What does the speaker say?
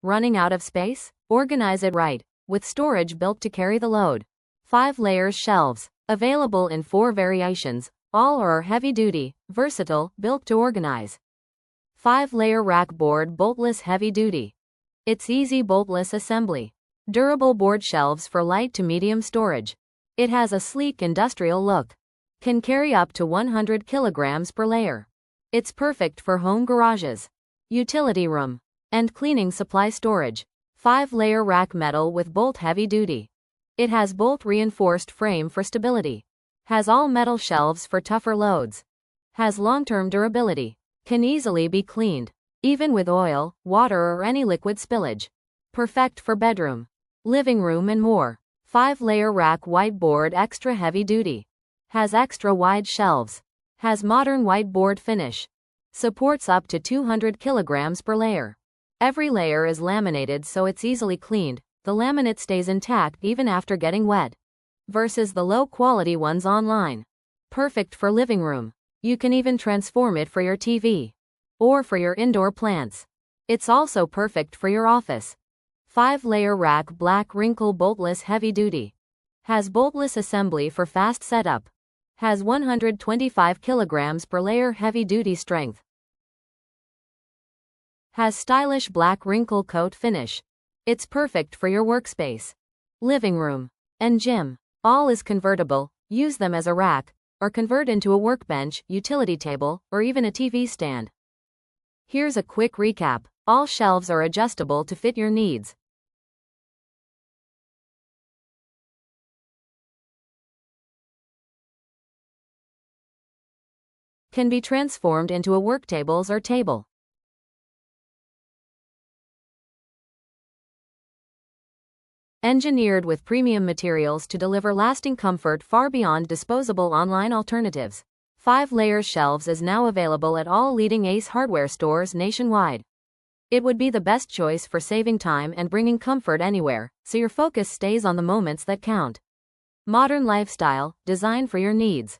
Running out of space? Organize it right, with storage built to carry the load. 5 layers shelves. Available in 4 variations, all are heavy-duty, versatile, built to organize. 5-layer rack board boltless heavy-duty. It's easy boltless assembly. Durable board shelves for light to medium storage. It has a sleek industrial look. Can carry up to 100 kilograms per layer. It's perfect for home garages, utility room, and cleaning supply storage. 5-layer rack metal with bolt heavy-duty. It has bolt-reinforced frame for stability. Has all-metal shelves for tougher loads. Has long-term durability. Can easily be cleaned, even with oil, water or any liquid spillage. Perfect for bedroom, living room and more. 5-layer rack whiteboard extra heavy-duty. Has extra wide shelves. Has modern whiteboard finish. Supports up to 200 kilograms per layer. Every layer is laminated so it's easily cleaned. The laminate stays intact even after getting wet. Versus the low-quality ones online. Perfect for living room. You can even transform it for your TV. Or for your indoor plants. It's also perfect for your office. 5-layer rack black Wrinkle boltless heavy-duty. Has boltless assembly for fast setup. Has 125 kilograms per layer heavy-duty strength. Has stylish black wrinkle coat finish. It's perfect for your workspace, living room, and gym. All is convertible. Use them as a rack, or convert into a workbench, utility table, or even a TV stand. Here's a quick recap. All shelves are adjustable to fit your needs. Can be transformed into a work tables or table. Engineered with premium materials to deliver lasting comfort far beyond disposable online alternatives. 5-layer shelves is now available at all leading Ace Hardware stores nationwide. It would be the best choice for saving time and bringing comfort anywhere, so your focus stays on the moments that count. Modern lifestyle, designed for your needs.